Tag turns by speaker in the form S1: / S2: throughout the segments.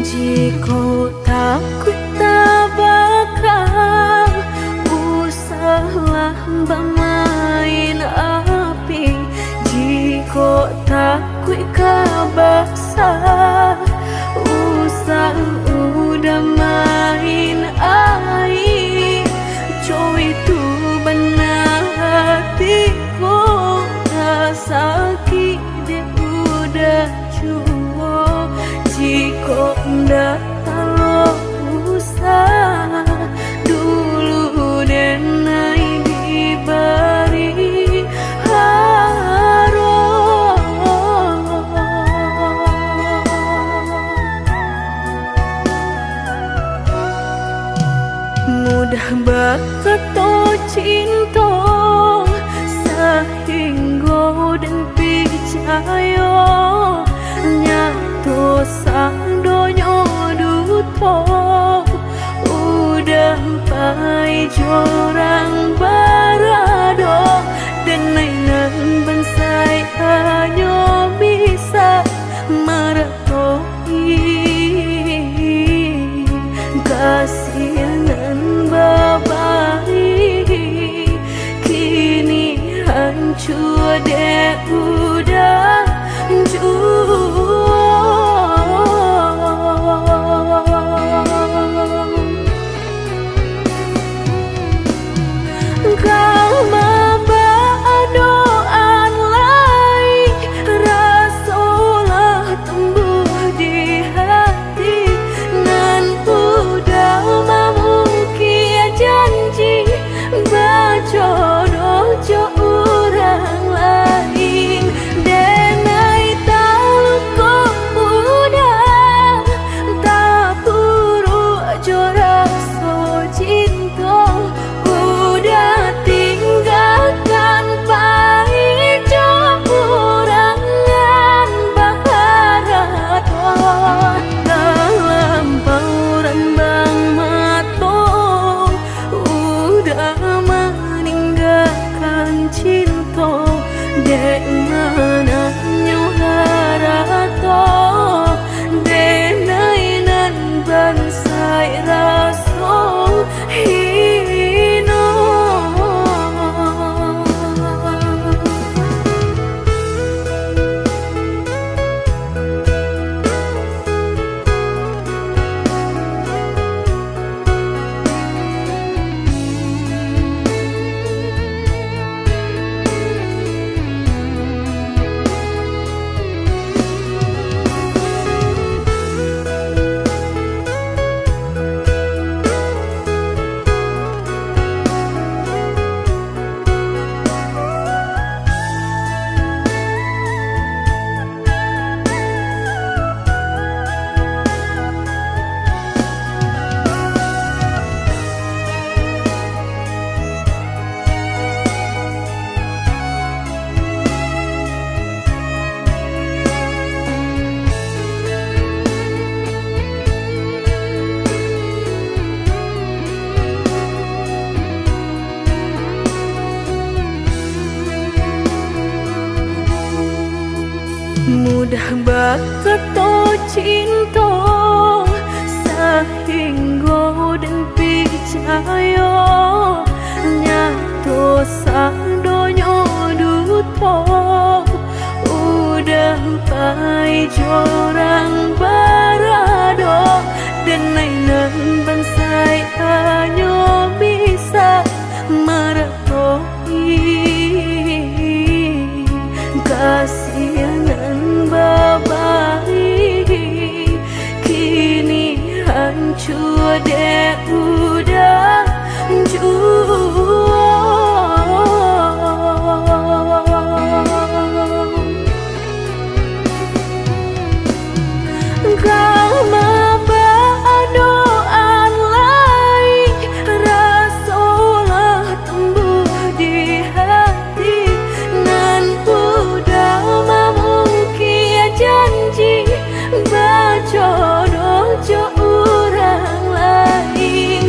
S1: Jika takut tak bakal usahlah bermain api. Jika takut kabaksa usah udah main air. Coy itu benar hatiku tak sakit dia udah cua. Jika ndak kalau usah dulu dan naik diberi harum. Mudah berkata cinta sehingga dan percaya nyatu sang donya duto udah pai jorang barado dan nainan bensai hanya bisa meratoi kasihan babai kini hancur deh udah kau membadoan lain rasulah tumbuh di hati nan udah memungkir janji berjodoh jo orang lain. Denai tahu kau udah tak buru jorak so cinta udah tinggalkan pahit kurangan baharat dalam bauran bang matong udah meninggalkan cinta dek mana nyuharato denai nan bansai raso hino. Mudah berkata cinta sehingga dan percaya nyatu sang donya duto udah pai jorang barado dan nainan bansai hanya bisa meratoi kasihan babai kini hancur deh udah kau membadoan lain rasulah tumbuh di hati nan udah memungkir janji berjodoh jo orang lain.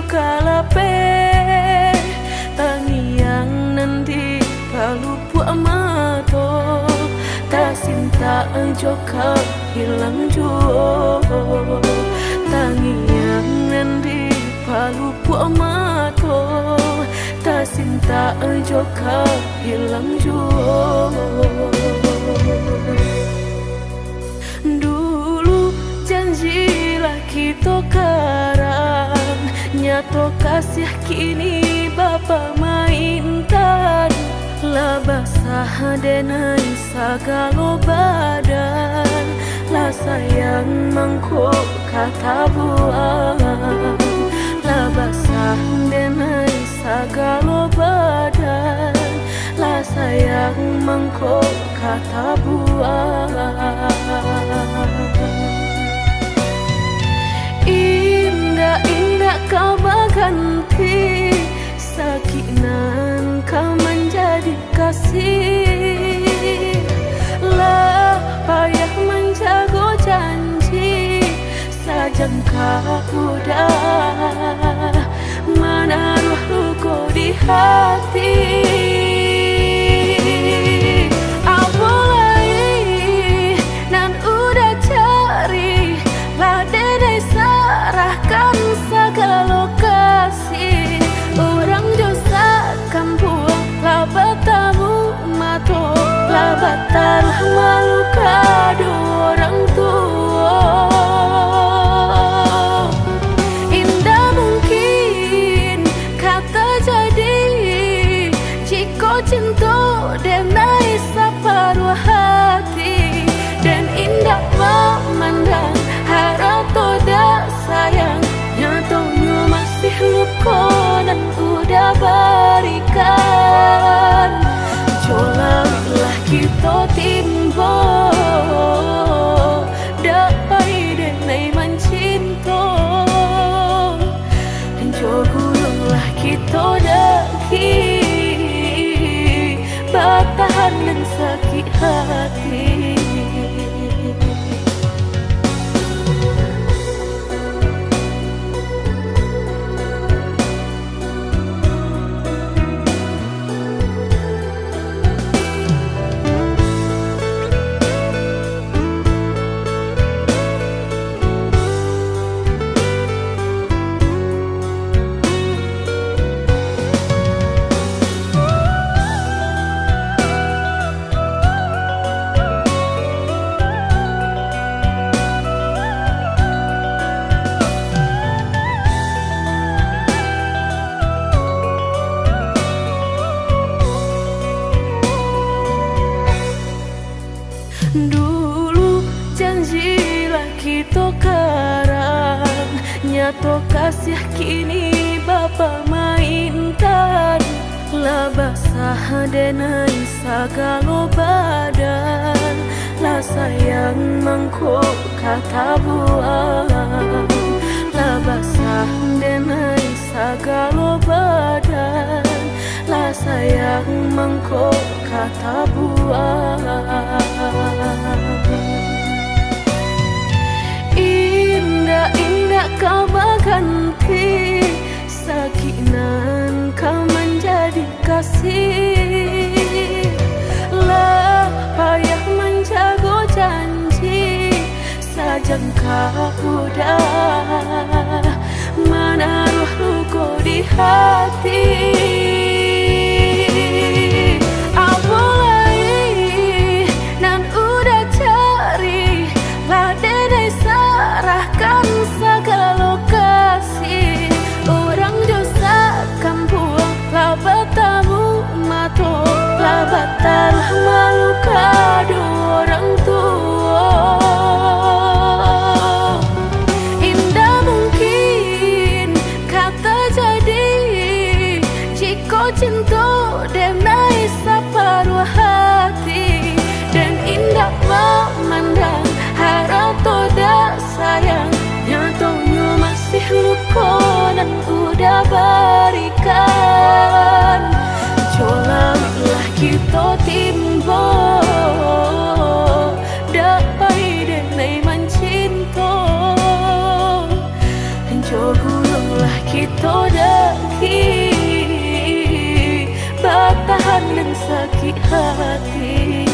S1: kalape tangiang nanti palu buat mato tak cinta joka hilang juo tangiang nanti palu buat mato tak cinta joka hilang juo. Dulu janjilah kita karang, nyato kasih kini bapa mainkan. Lah basah denai sagalo badan, lah sayang mangkuk kata buang. Lah basah denai sagalo badan, lah sayang mangkuk kata buang. Indah-indah kau berganti, sakinan kau menjadi kasih. Lah payah menjaga janji, sajangka udah menaruh luka di hati. Taruh malu kado orang tua. Indah mungkin kata jadi, jika cinta denai separuh hati. Dan indah memandang harap toda sayang, nyatanya masih luka dan udah berikan. Jolalah kita timbo dapai denai mencinta. Jogullah kita daki bertahan dan sakit hati. Dulu janjilah kita karang, nyato kasih kini bapa mainkan. Lah basah denai sagalo badan, lah sayang mangkuk kata buang. Lah basah denai sagalo badan, lah sayang mangkuk kata buang. Indah-indah kau berganti, sakinan kau menjadi kasih. Lah payah menjaga janji, sajangka udah menaruh luka di hati. Taruh malu kado orang tua. Indah mungkin kata jadi, jika cinta denai separuh hati. Dan indah memandang harap toda sayang, nyatanya masih luka dan udah berikan. Jolalah kita timbo dapai denai mencinta. Jogullah kita kita daki bertahan dan sakit hati.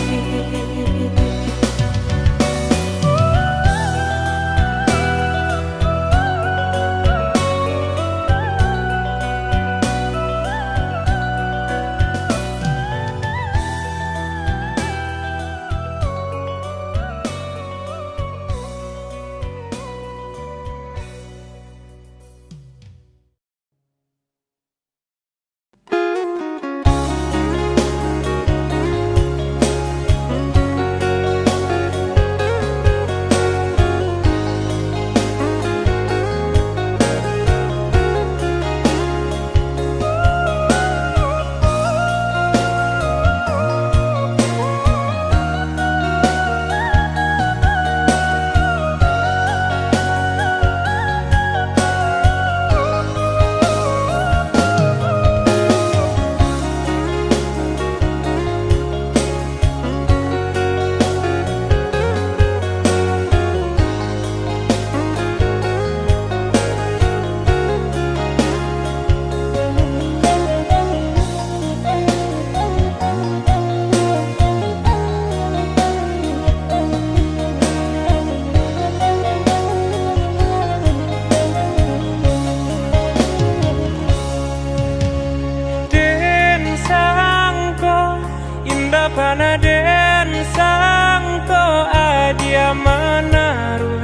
S2: Panaden sangko adia menaruh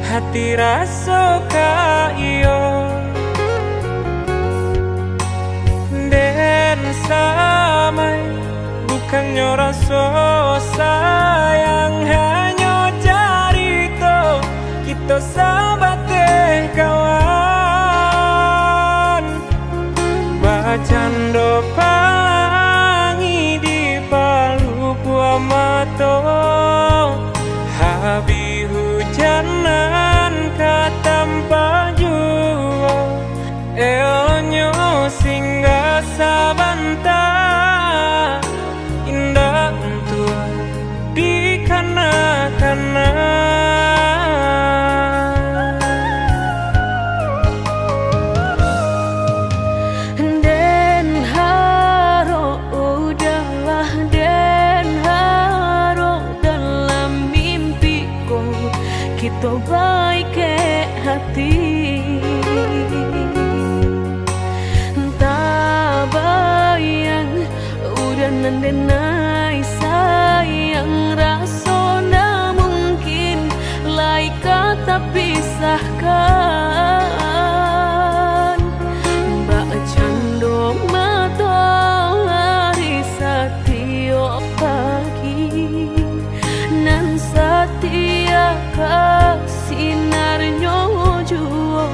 S2: hati rasa ka iyo den samai bukannya rasa sayang hanya carito kita sahabat kawan bacando mato habi hujanan katampa jua elonyo singgah sabanta indah tua di kana-kana
S1: kita baik ke hati tak bayang udah nandenai sayang rasona mungkin lai kata pisahkan mbak cando matahari setiap pagi nan setia sinarnya jua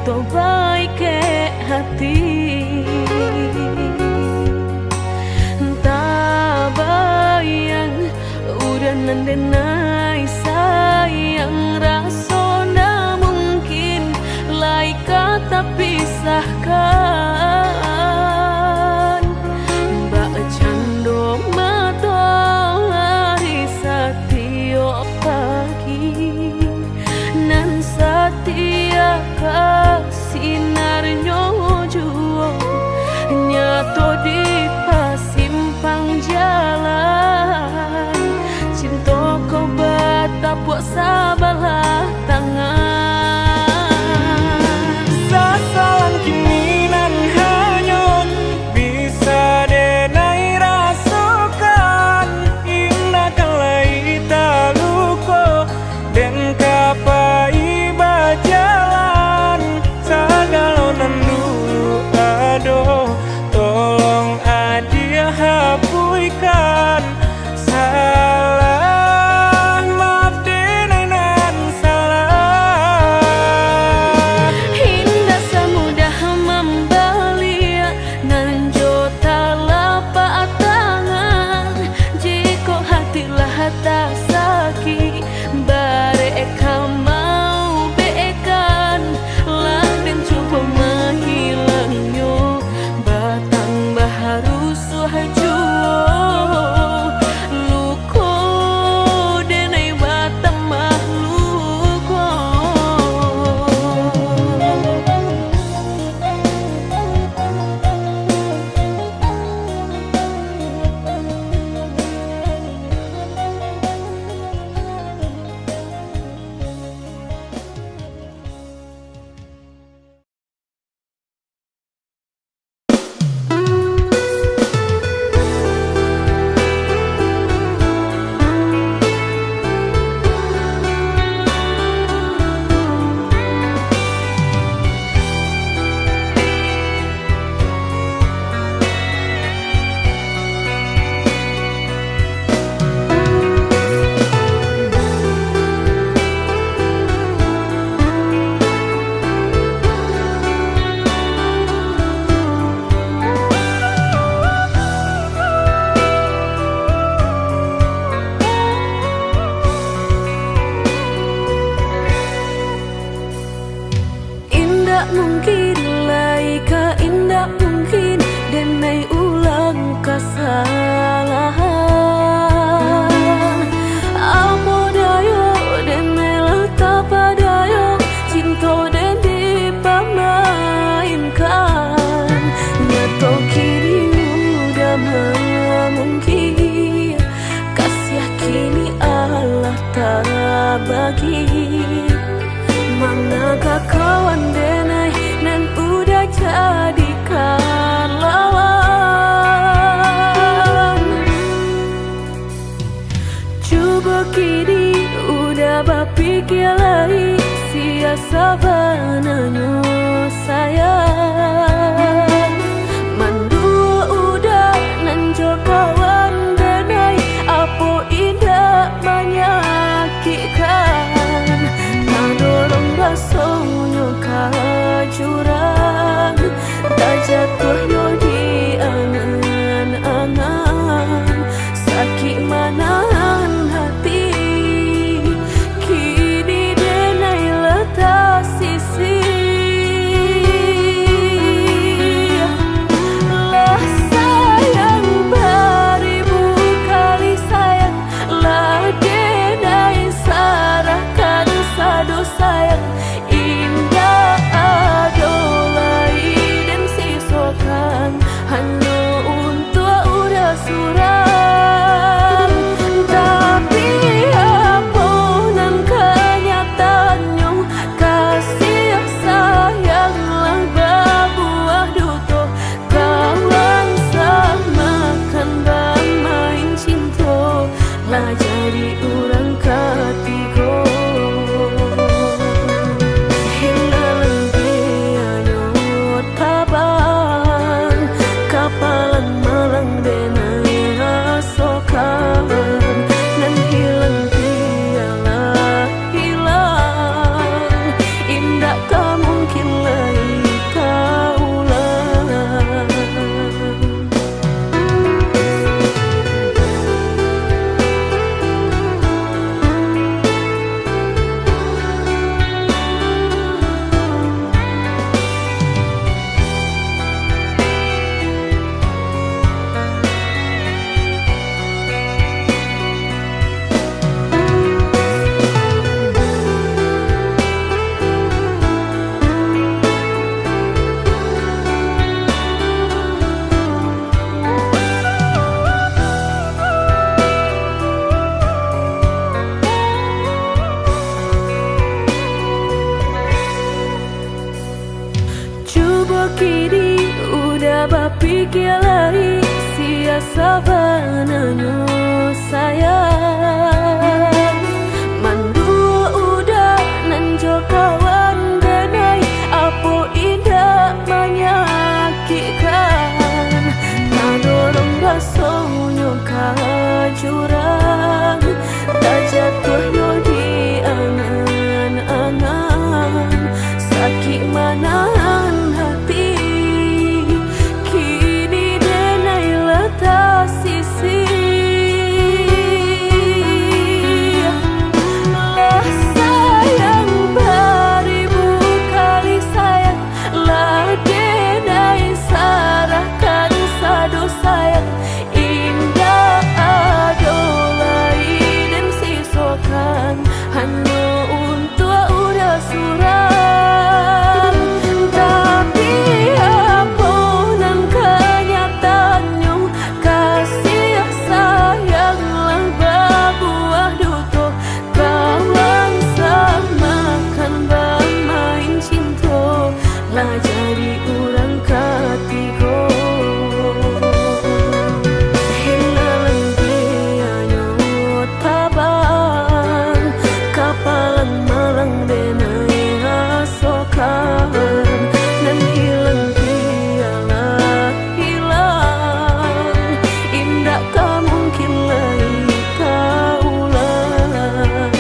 S1: to baik ke hati. Tak bayang udah nandenai sayang rasona mungkin lai kata pisahkan. Mbak cando matahari setiap pagi nan setia kasinarnya juo nyato di pasimpang jalan. Cinta kau batapuk sabalah tangan.
S2: Sasalan kini nan hanyut bisa denai rasukan. Indah kalai taluko dan kapai bajalan. Sagalonan dulu aduh tolong adia hapuikan. Salah maaf denai nan salah.
S1: Indah semudah membalia nan jota lapak tangan. Jika hatilah tak sakit bareka mau beekan lah dan coba menghilangnya batang baharu suhajuo luko denai batang mahluko. Indah mungkin laika indah mungkin denai ulang kesalahan. Apa dayo denai letak padayo cinta dan dipamainkan. Nyato kini udah mungkin kasih kini Allah tak bagi. Manakah kawan denai nan udah jadikan lawan. Coba kini udah berpikir lagi siasa bananya sayang. Mandua udah nanjo kawan denai apa indah menyakitkan. Dorong rasanya kajurang tak jatuhnya di angan-angan. Sakit manahan hati kini denai letak sisi. Lah sayang beribu kali sayang lah denai sarahkan sadu sayang. Indah adolai dan sisokan kini udah bapikir lagi sia sabananyo sayang. Mandua udah nanjo kawan denai apo indah menyakitkan. Nadorong rasonyo kajurang tak jatuh yo di angan-angan. Sakit manahan hati kini denai letak sisi. Lah sayang beribu kali sayang, lah denai sarahkan sadu sayang. Indah adolai dan sisokan hanya untuk udah suram. Tapi apunan kenyataannya kasih sayanglah berbuah duto. Kawan samakan bermain cinta lah jadi orang ketiga. Hilang dianya tabang kapalan malang denai asokan. Dan hilang dialah hilang indah tak mungkin lagi kaulang.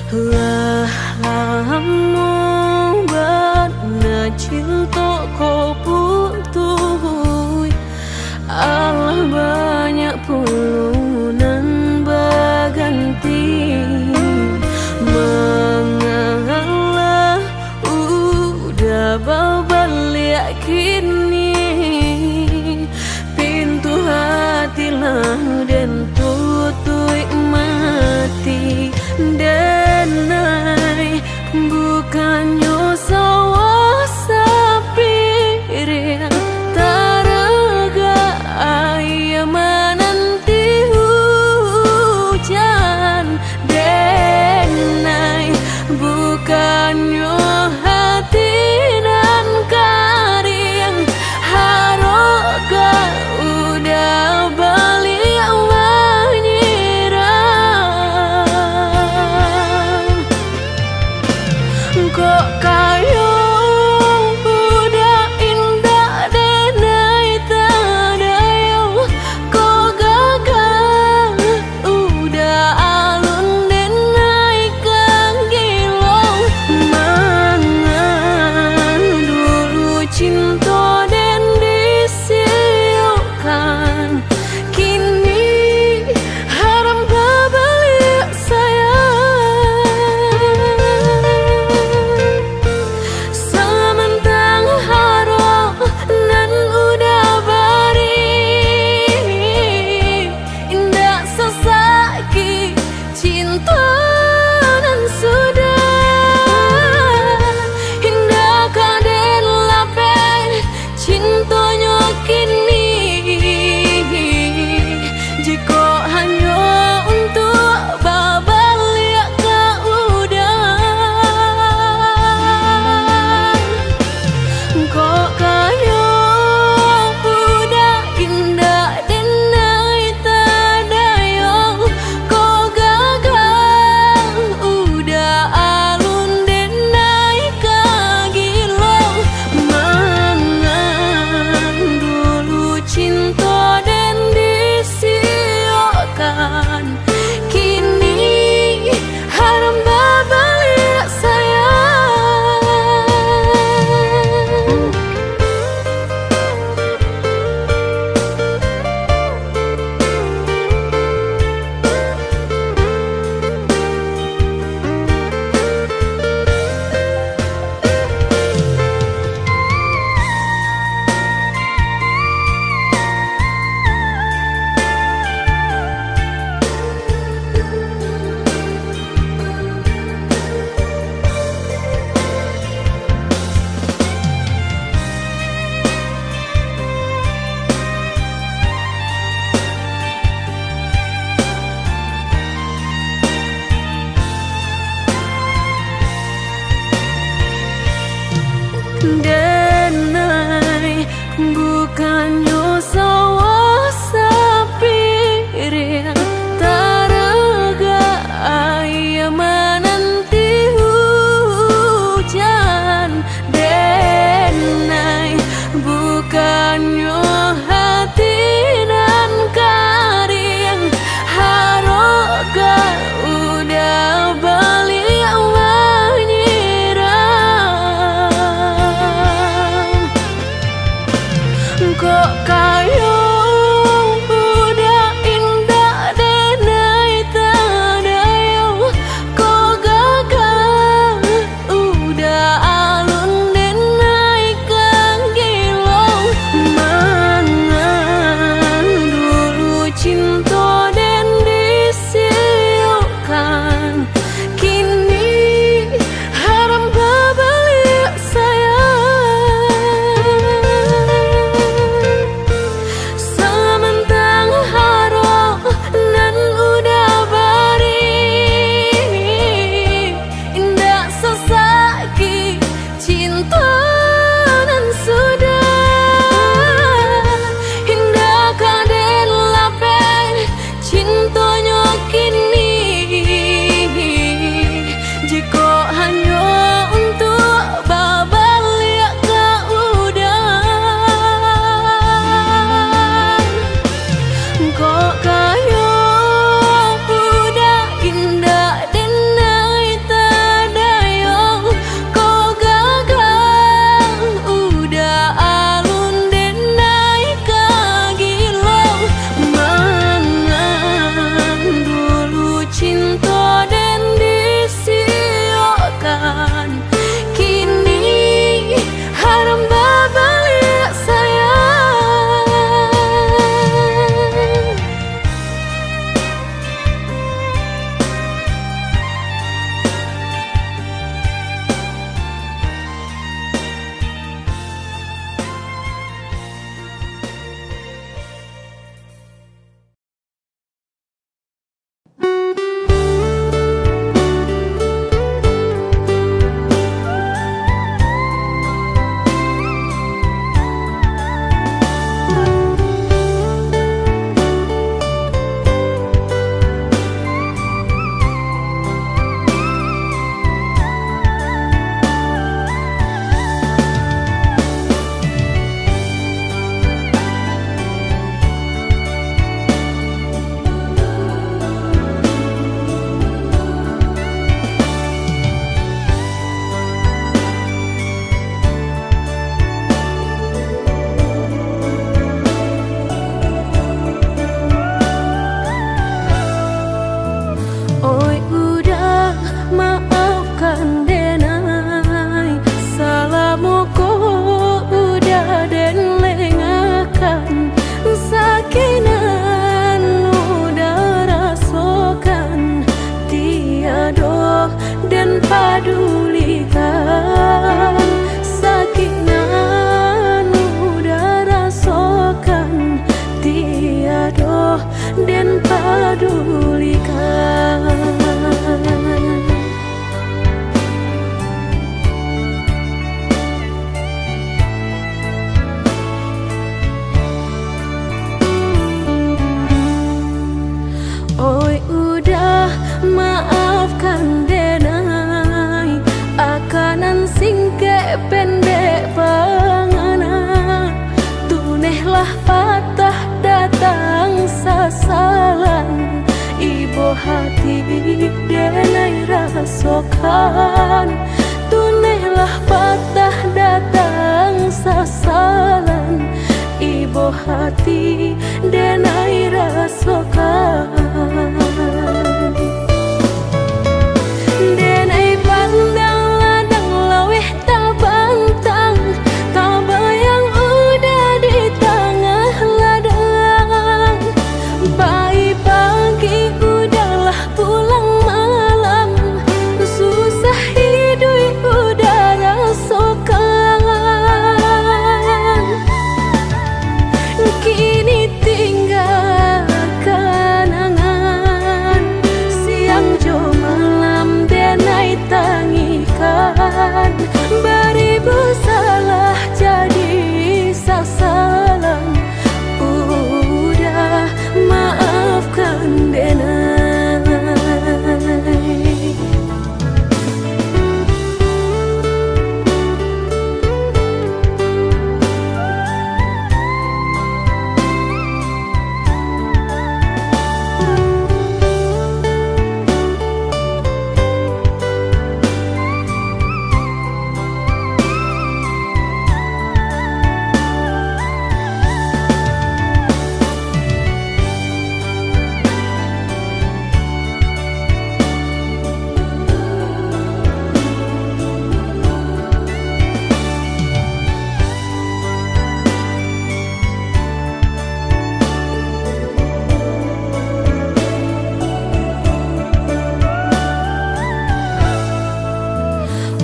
S1: Lah lamu bana cinta kau putuh. Allah banyak pulunan berganti. Mengalah udah berbalik kini. Pintu hati lah dan tutup mati. Denai bukannya sawah sapir taraga ayam menanti hujan. Denai bukannya hati dan karing haroga udah balik kok kayo udah indah denai tadayo. Kok gagal udah alun denai kagilong. Mangan dulu cinta dan disiukan. Kini haram babalik sayang. denai bukannya sawah sapiring taraga ayam menanti hujan denai bukannya hati nan karing haroga udah balik menyerang kok kayong udah indah denai tadayong kok gagal udah alun denai kagilong mangan dulu cinta dan disiukan kini haram babalik sayang sementang haro nan udah bari indah sesaki cinta nan sudah indah kaden lapen cintonya kini jika hanya untuk babalik ke udah kok kaya udah indah denai tadayong kok gagal udah alun denai kagilong mangan dulu cinta dan disiokkan kini haram babalik sayang oi udah maafkan denai salamu kok udah den lengakan sakinan udah rasakan tiada dan padulikan sakinan udah rasakan tiada dan padulikan oi udah maafkan denai akanan singke pendek pangana tunehlah patah datang sasalan ibu hati denai rasakan tunehlah patah datang sasalan ibu hati denai rasakan denai pandang ladang laweh tak bantang tak bayang udah di tengah ladang bayi pagi udahlah pulang malam susah hidup udah rasakan kini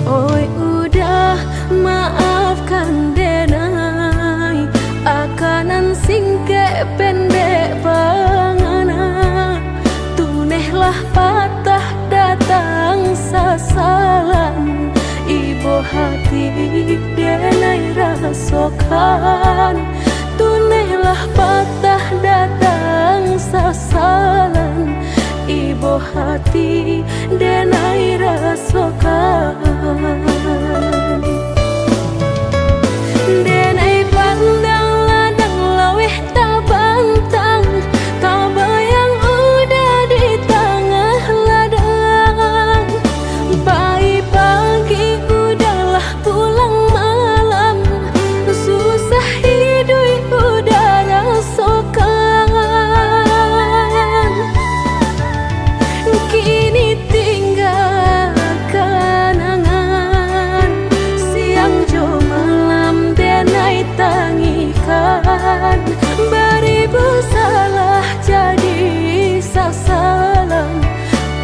S1: Oi udah maafkan denai akanan singke pendek pangana tunehlah patah datang sasalan ibu hati denai rasokan tunehlah patah datang sasalan ibu hati denai rasokan denai pandang ladang laweh tak bantang tak bayang udah di tengah ladang bayi pagi udahlah pulang malam susah hidup udah rasakan kini tinggal kenangan siang jo malam denai tangikan beribu salah jadi sasalan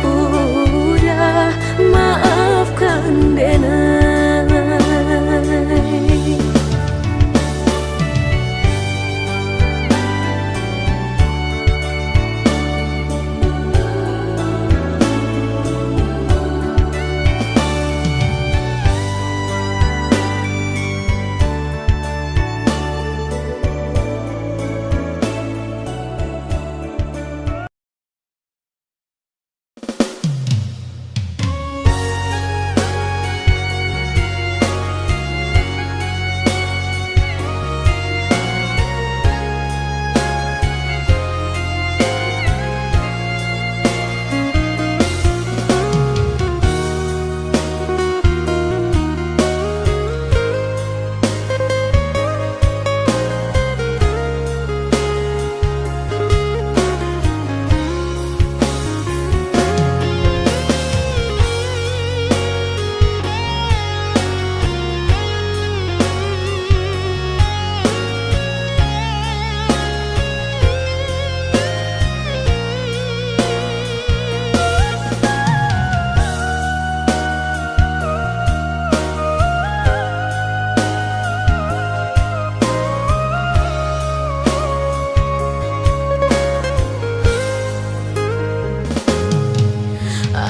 S1: udah maafkan denai.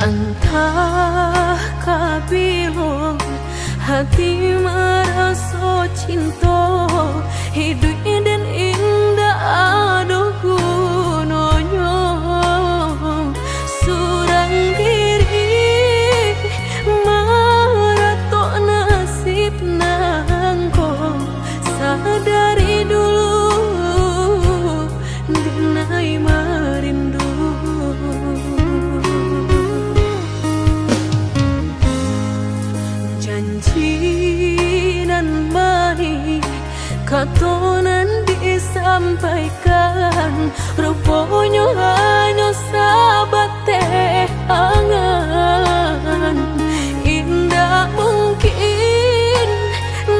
S1: Entah kabilon hati merasa cinta hidup dan indah aduh gunanya surang diri maratok nasib nangko sadari dulu dinai merindu janji nan baik katonan disampaikan rupanya hanya sahabat teh angan indah mungkin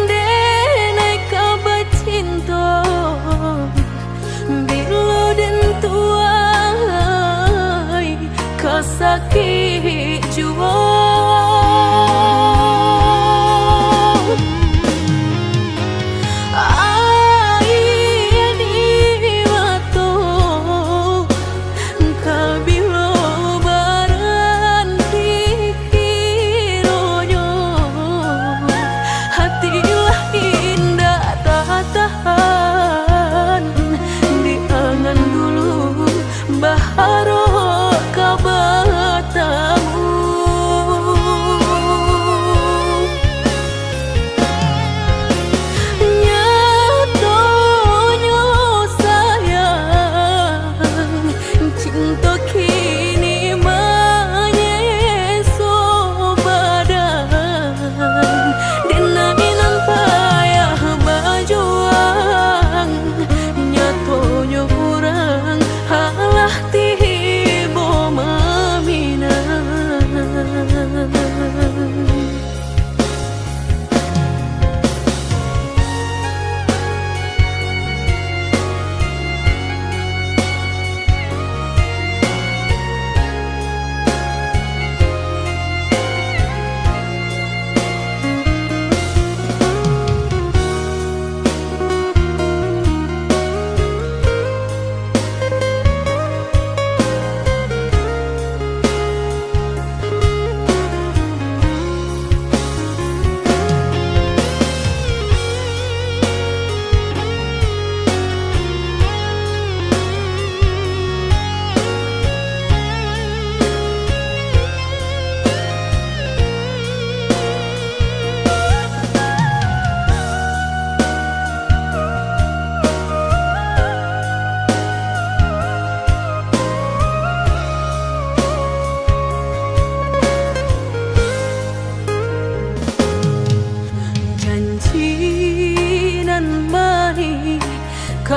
S1: denai kabar cinta bila den tuai kasakit jua kabilo baranti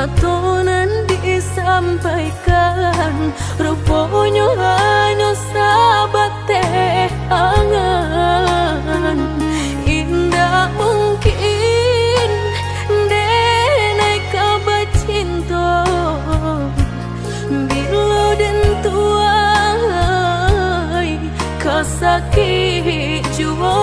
S1: nyatonan disampaikan, rupanya hanya sahabat teh angan. Indah mungkin denai kabar cinta bila dan tuai kasaki jua.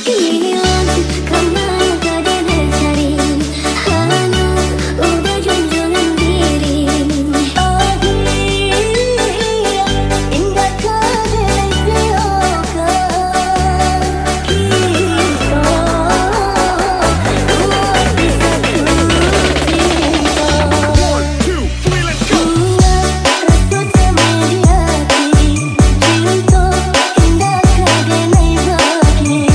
S3: Ini langit kemana tadi mencari, hanya udah junjungan diri. Oh dia, indah kejadian seoka kita, buat bisa cinta. Buat rasa semedi hati, cinta indah kejadian bagi.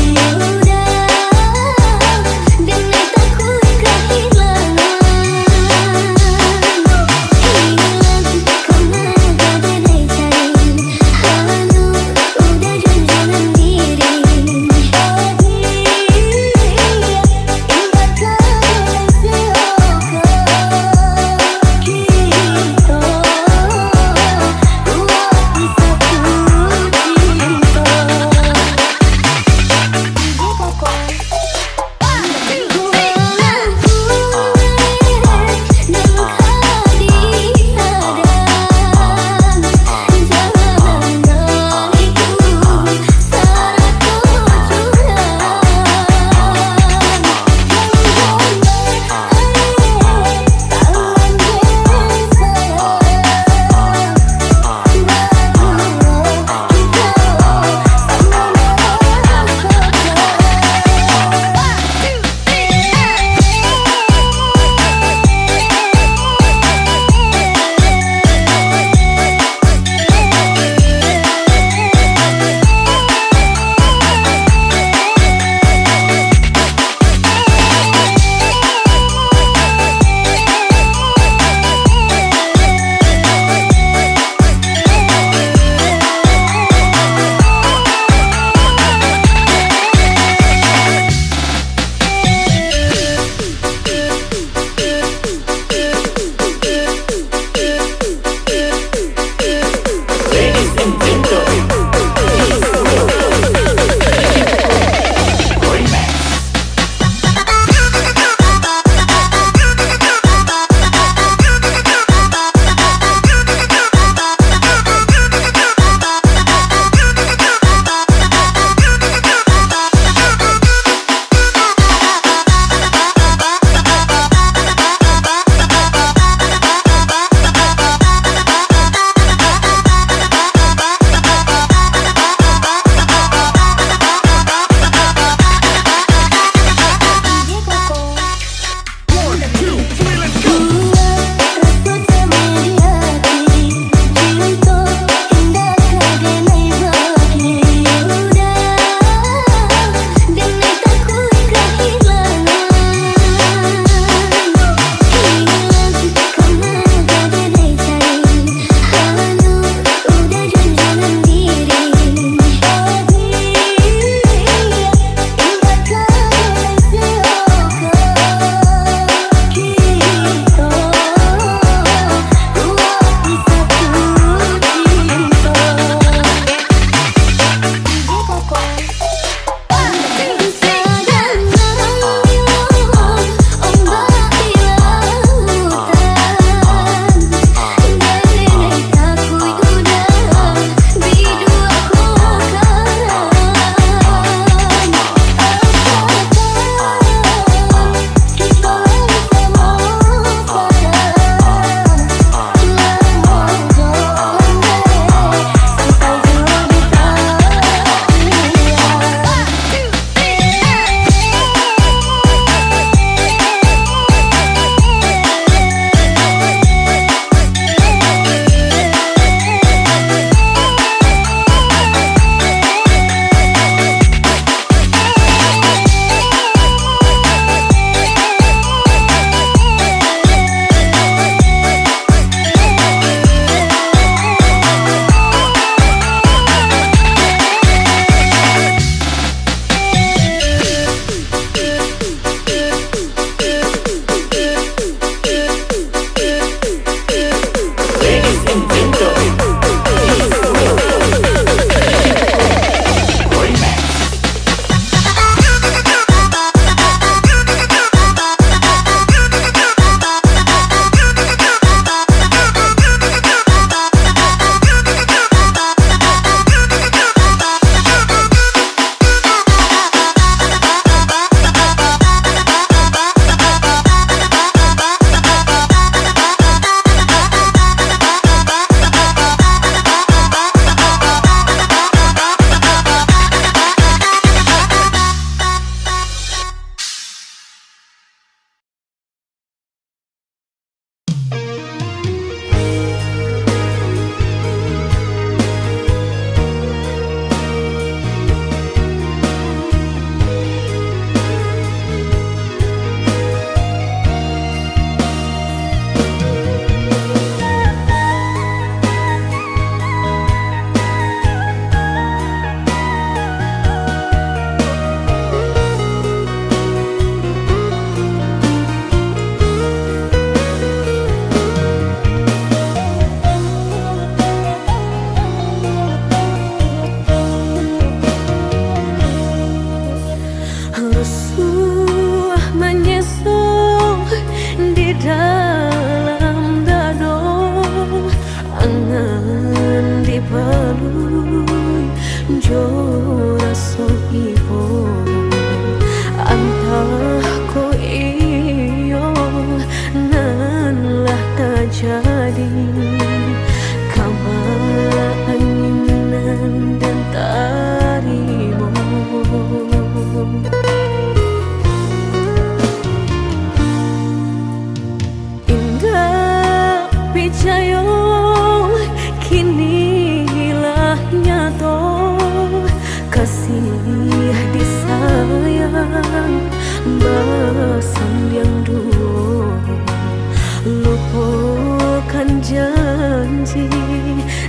S1: janji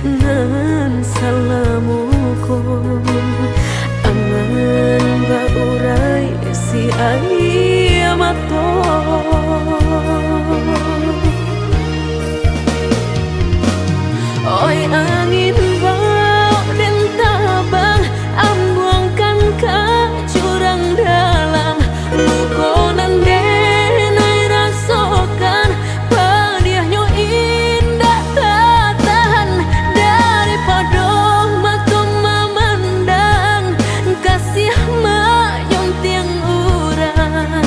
S1: nan salamuku angan baurai si ayamato oi angin bau dan tabang ambuangkan ke jurang dalam lukonan denai rasakan padiahnya indah tak tahan daripada mata memandang kasih mayong tiang urang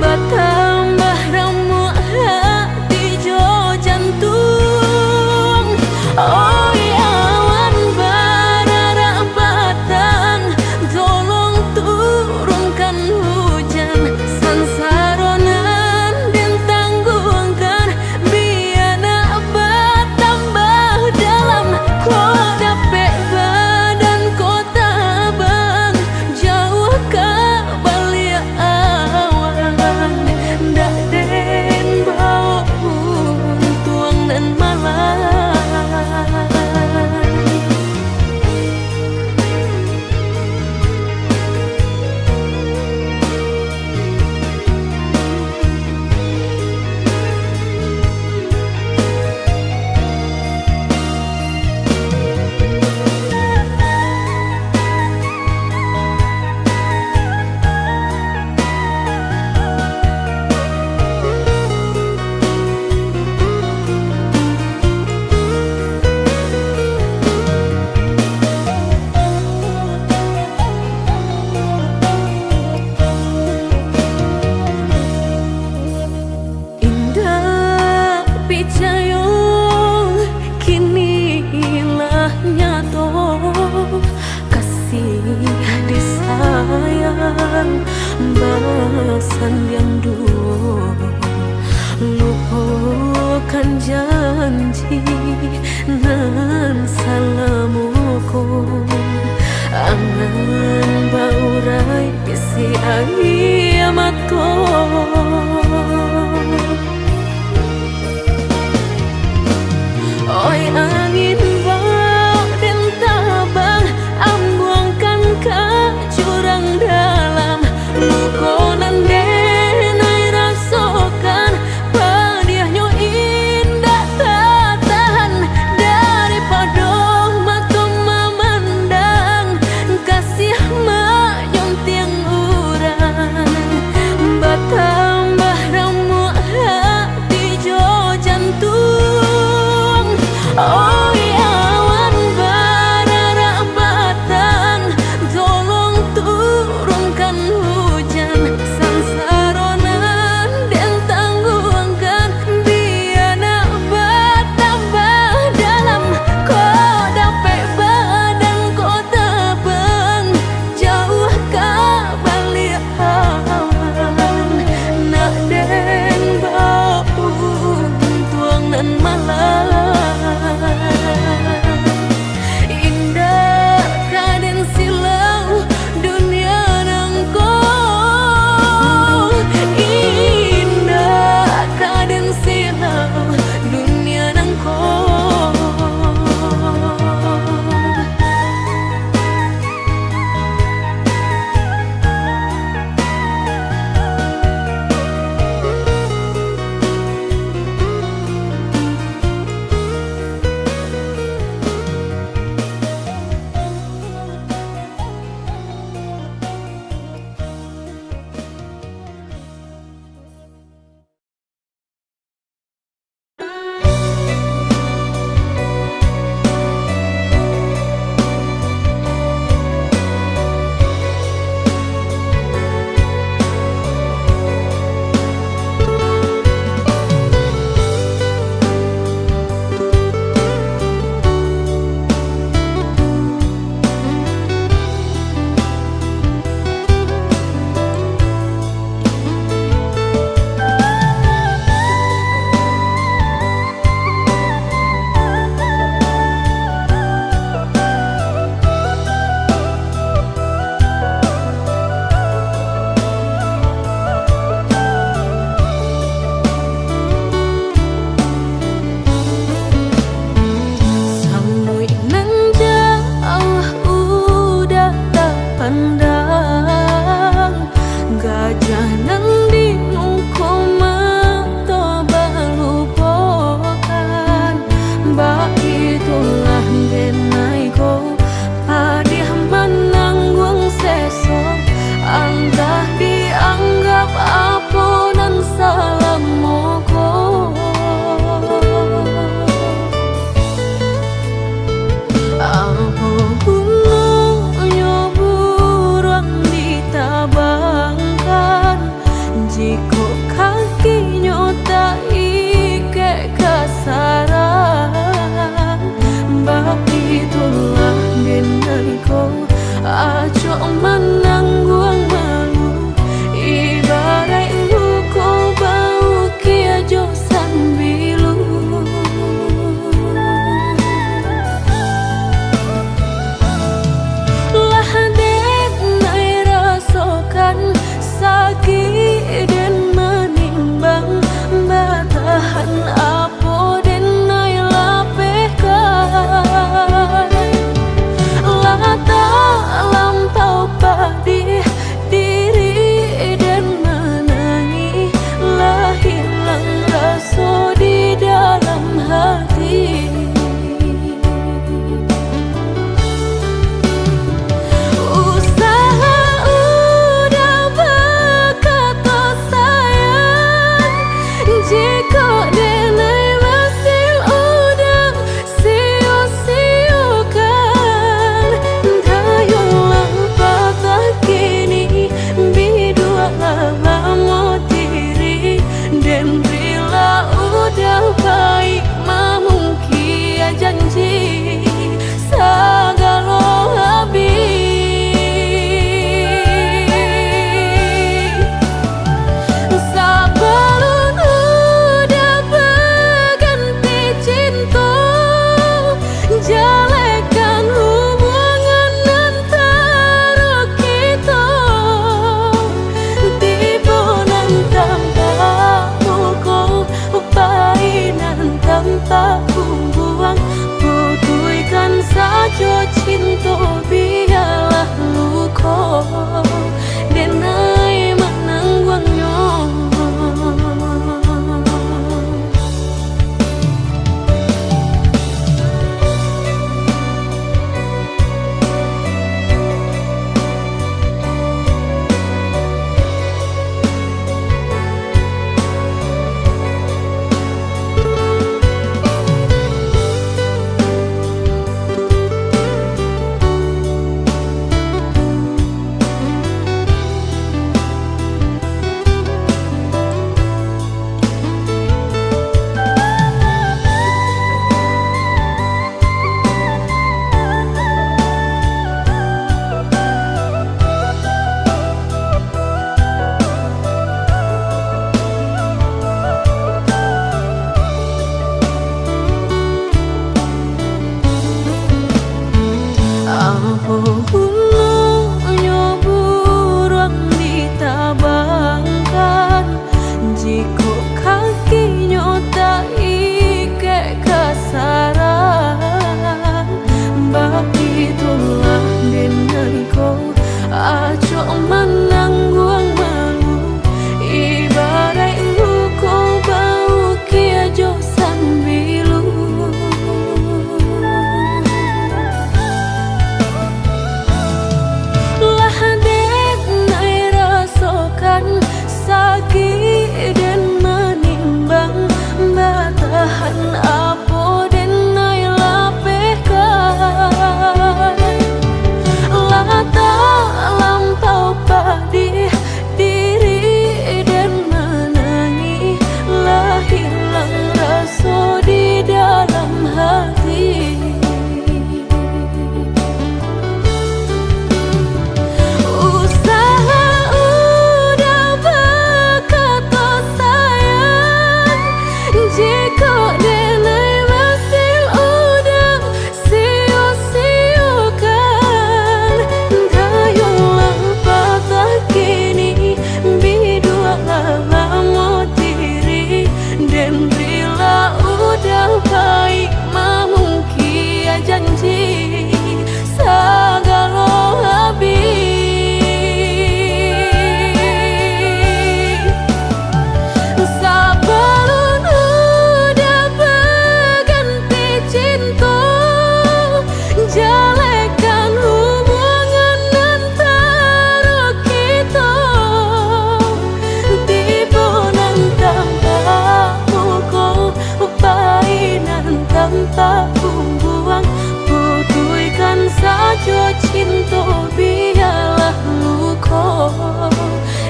S1: batambah ramu hati jo jantung oi awan barara batang tolong turunkan hujan sansaronan dan tanggungan biana bertambah dalam kota badan kota bang jauh ke balik awan dak den bau tuang dan malam indah picayo kini lah nyato kasih disayang bahasan yang dulu lupakan janji nan salamuku angan baurai bisi ayamato oi angin bau dan tabang ambuangkan ke jurang dalam lukonan denai rasakan padiahnya indah tak tahan daripada mata memandang kasih mayong tiang urang batambah ramu hati jo jantung oi awan barara batang tolong turunkan hujan sansaronan dan tanggungan biana bertambah dalam kota badan kota bang jauh ke balik awan nak den bau tuang nan malam indah kaden silau dunia nangko indah kaden silau dunia nangko lah denai ko padih menanggung sesok antah dianggap apunan salam moko apa gunanya buruan ditabangkan jika kakinya tak ike kasaran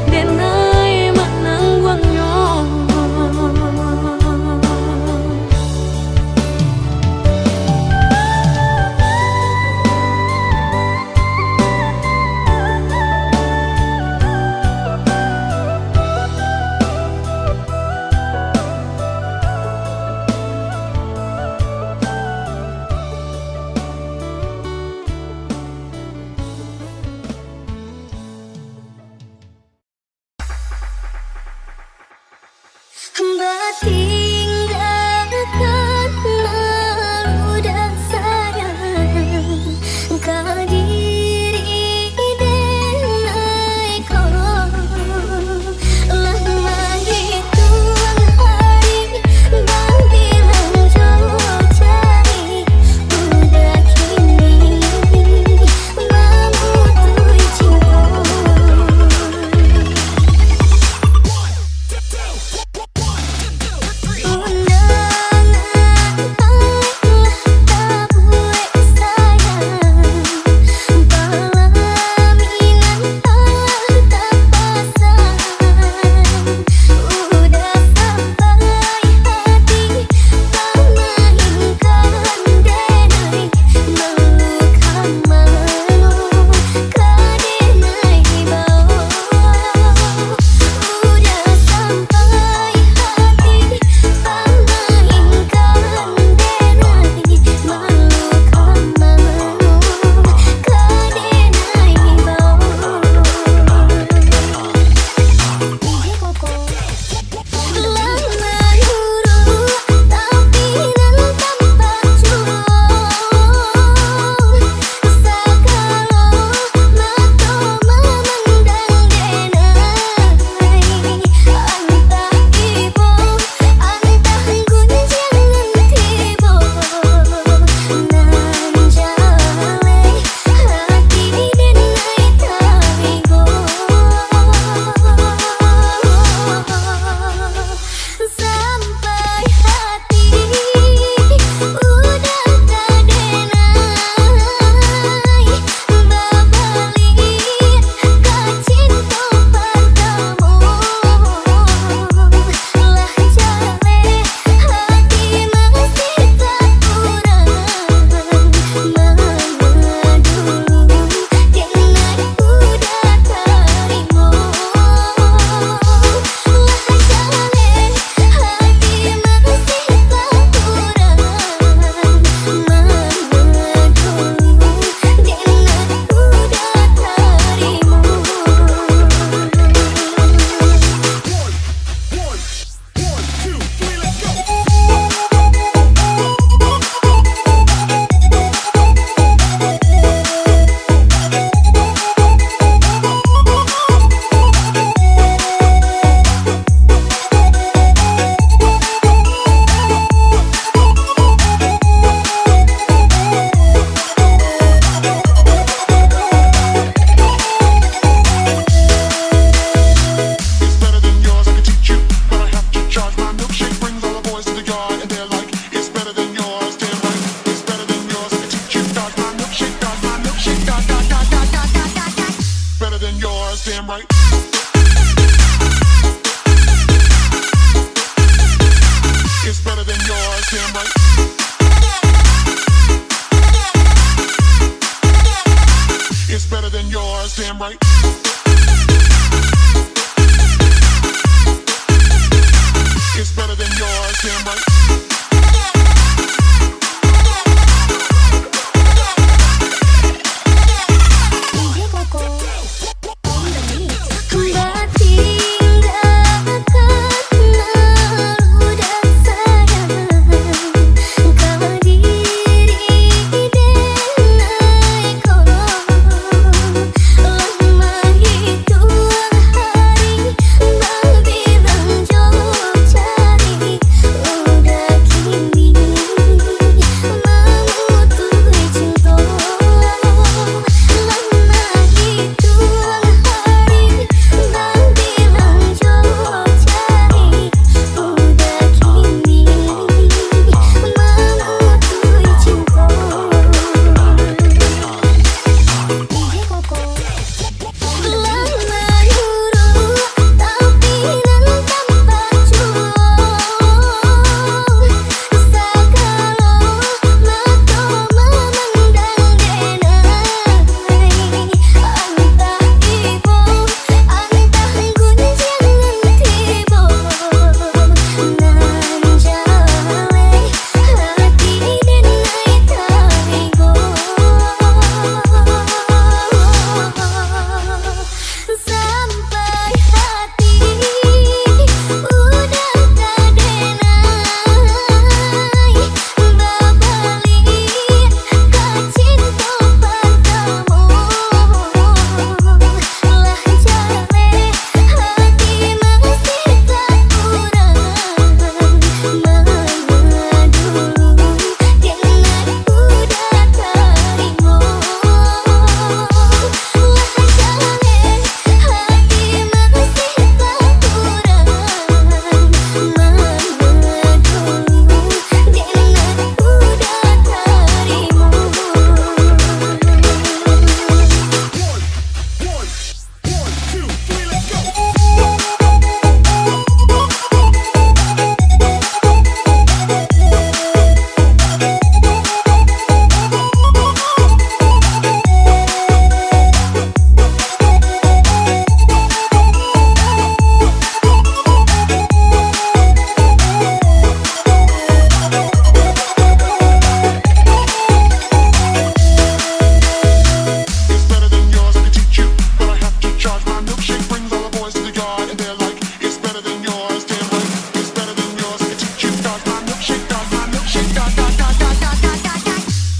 S1: denai manangguangnya.
S3: Hamba tinggalkan malu dan sayang kadiri denai kau lah menghitung hari bilang jauh cari udah kini memutui cinta.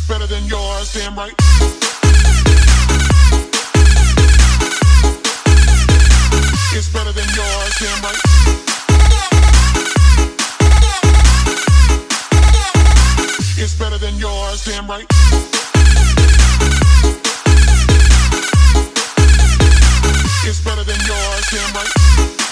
S4: Better than yours, damn right. It's better than yours, damn right. It's better than yours, damn right. It's better than yours, damn right.